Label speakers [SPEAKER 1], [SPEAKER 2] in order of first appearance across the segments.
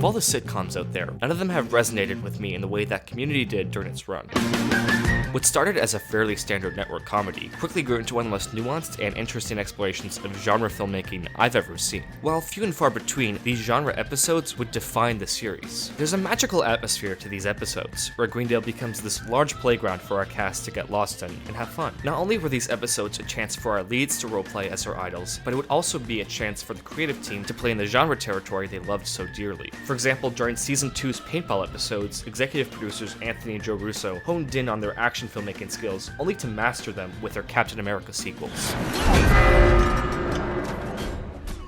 [SPEAKER 1] Of all the sitcoms out there, none of them have resonated with me in the way that Community did during its run. What started as a fairly standard network comedy quickly grew into one of the most nuanced and interesting explorations of genre filmmaking I've ever seen. While few and far between, these genre episodes would define the series. There's a magical atmosphere to these episodes, where Greendale becomes this large playground for our cast to get lost in and have fun. Not only were these episodes a chance for our leads to roleplay as their idols, but it would also be a chance for the creative team to play in the genre territory they loved so dearly. For example, during Season 2's Paintball episodes, executive producers Anthony and Joe Russo honed in on their action filmmaking skills, only to master them with their Captain America sequels.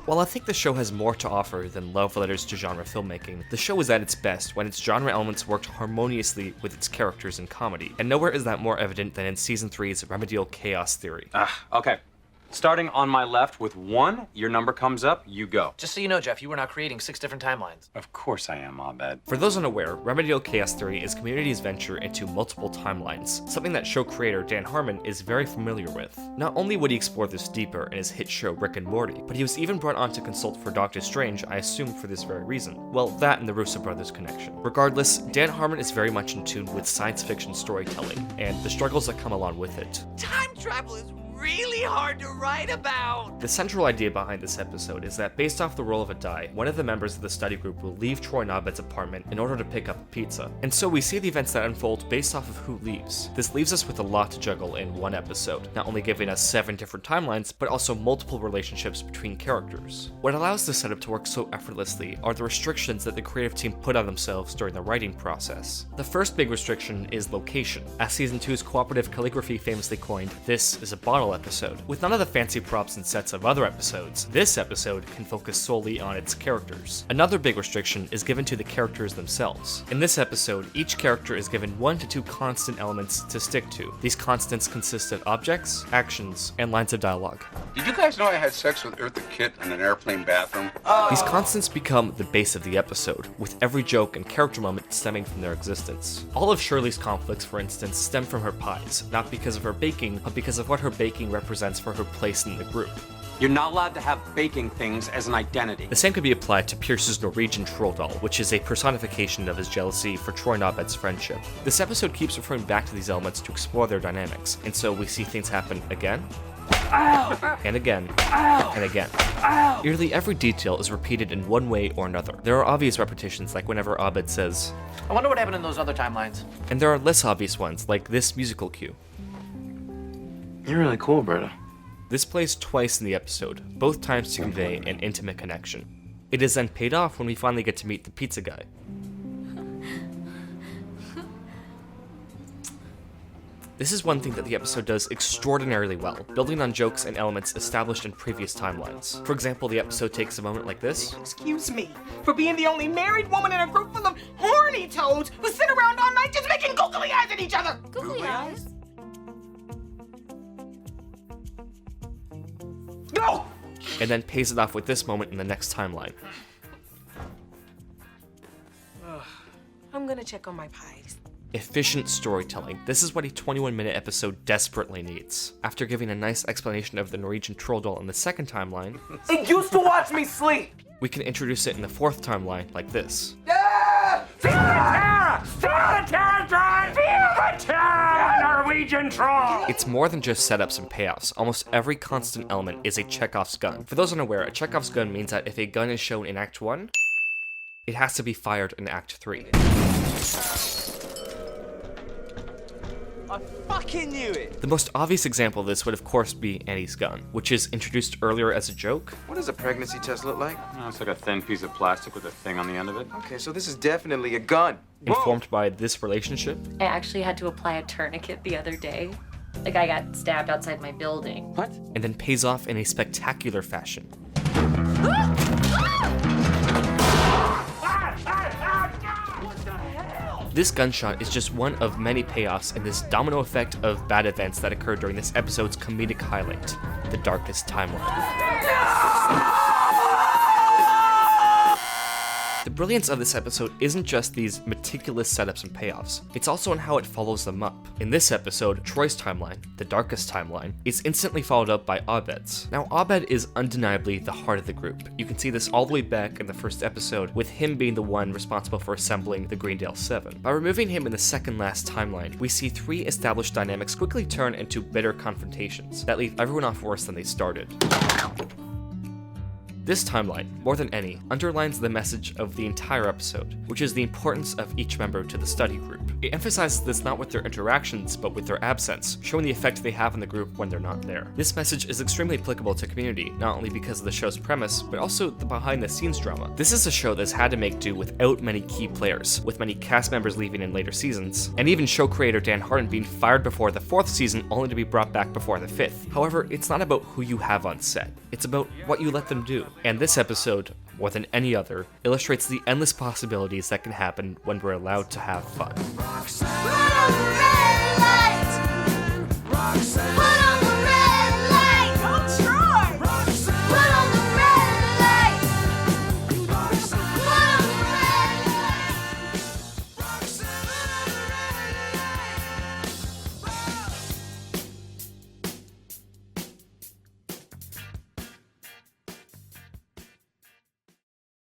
[SPEAKER 1] While I think the show has more to offer than love letters to genre filmmaking, the show is at its best when its genre elements worked harmoniously with its characters in comedy, and nowhere is that more evident than in Season 3's Remedial Chaos Theory.
[SPEAKER 2] Okay. Starting on my left with 1, your number comes up, you go.
[SPEAKER 3] Just so you know, Jeff, you were not creating 6 different timelines.
[SPEAKER 2] Of course I am, Abed.
[SPEAKER 1] For those unaware, Remedial Chaos Theory is Community's venture into multiple timelines, something that show creator Dan Harmon is very familiar with. Not only would he explore this deeper in his hit show Rick and Morty, but he was even brought on to consult for Doctor Strange, I assume for this very reason. Well, that and the Russo brothers connection. Regardless, Dan Harmon is very much in tune with science fiction storytelling, and the struggles that come along with it.
[SPEAKER 4] Time travel is really hard to write about.
[SPEAKER 1] The central idea behind this episode is that based off the roll of a die, one of the members of the study group will leave Troy Nobed's apartment in order to pick up a pizza. And so we see the events that unfold based off of who leaves. This leaves us with a lot to juggle in one episode, not only giving us 7 different timelines, but also multiple relationships between characters. What allows this setup to work so effortlessly are the restrictions that the creative team put on themselves during the writing process. The first big restriction is location. As Season 2's cooperative calligraphy famously coined, this is a bottle episode. With none of the fancy props and sets of other episodes, this episode can focus solely on its characters. Another big restriction is given to the characters themselves. In this episode, each character is given 1 to 2 constant elements to stick to. These constants consist of objects, actions, and lines of dialogue.
[SPEAKER 5] Did you guys know I had sex with Eartha Kitt in an airplane bathroom?
[SPEAKER 1] These constants become the base of the episode, with every joke and character moment stemming from their existence. All of Shirley's conflicts, for instance, stem from her pies, not because of her baking, but because of what her baking represents for her place in the group.
[SPEAKER 2] You're not allowed to have baking things as an identity.
[SPEAKER 1] The same could be applied to Pierce's Norwegian troll doll, which is a personification of his jealousy for Troy Nobed's friendship. This episode keeps referring back to these elements to explore their dynamics, and so we see things happen again, and again, and again. Nearly every detail is repeated in one way or another. There are obvious repetitions, like whenever Abed says,
[SPEAKER 3] I wonder what happened in those other timelines.
[SPEAKER 1] and there are less obvious ones, like this musical cue.
[SPEAKER 6] You're really cool, Britta.
[SPEAKER 1] This plays twice in the episode, both times to convey an intimate connection. It is then paid off when we finally get to meet the pizza guy. This is one thing that the episode does extraordinarily well, building on jokes and elements established in previous timelines. For example, the episode takes a moment like this.
[SPEAKER 4] Excuse me for being the only married woman in a group full of horny toads who sit around all night just making googly eyes at each other.
[SPEAKER 7] Googly eyes?
[SPEAKER 4] No!
[SPEAKER 1] And then pays it off with this moment in the next timeline.
[SPEAKER 7] I'm gonna check on my pies.
[SPEAKER 1] Efficient storytelling. This is what a 21-minute episode desperately needs. After giving a nice explanation of the Norwegian troll doll in the second timeline,
[SPEAKER 4] It used to watch me sleep.
[SPEAKER 1] we can introduce it in the fourth timeline like this.
[SPEAKER 4] Yeah!
[SPEAKER 8] Feel the terror! Feel the terror, Drive! Feel the terror, Norwegian troll!
[SPEAKER 1] It's more than just setups and payoffs. Almost every constant element is a Chekhov's gun. For those unaware, a Chekhov's gun means that if a gun is shown in Act 1, it has to be fired in Act 3.
[SPEAKER 4] I fucking knew it.
[SPEAKER 1] The most obvious example of this would of course be Annie's gun, which is introduced earlier as a joke.
[SPEAKER 6] What does a pregnancy test look like?
[SPEAKER 2] No, it's like a thin piece of plastic with a thing on the end of it.
[SPEAKER 6] Okay, so this is definitely a gun.
[SPEAKER 1] Informed by this relationship,
[SPEAKER 9] I actually had to apply a tourniquet the other day. Like, I got stabbed outside my building.
[SPEAKER 2] What?
[SPEAKER 1] and then pays off in a spectacular fashion. This gunshot is just one of many payoffs in this domino effect of bad events that occurred during this episode's comedic highlight, the darkest timeline. The brilliance of this episode isn't just these meticulous setups and payoffs, it's also in how it follows them up. In this episode, Troy's timeline, the darkest timeline, is instantly followed up by Abed's. Now, Abed is undeniably the heart of the group. You can see this all the way back in the first episode, with him being the one responsible for assembling the Greendale 7. By removing him in the second last timeline, we see 3 established dynamics quickly turn into bitter confrontations that leave everyone off worse than they started. This timeline, more than any, underlines the message of the entire episode, which is the importance of each member to the study group. It emphasizes this not with their interactions, but with their absence, showing the effect they have on the group when they're not there. This message is extremely applicable to Community, not only because of the show's premise, but also the behind-the-scenes drama. This is a show that's had to make do without many key players, with many cast members leaving in later seasons, and even show creator Dan Harden being fired before the 4th season only to be brought back before the 5th. However, it's not about who you have on set, it's about what you let them do. And this episode, more than any other, illustrates the endless possibilities that can happen when we're allowed to have fun.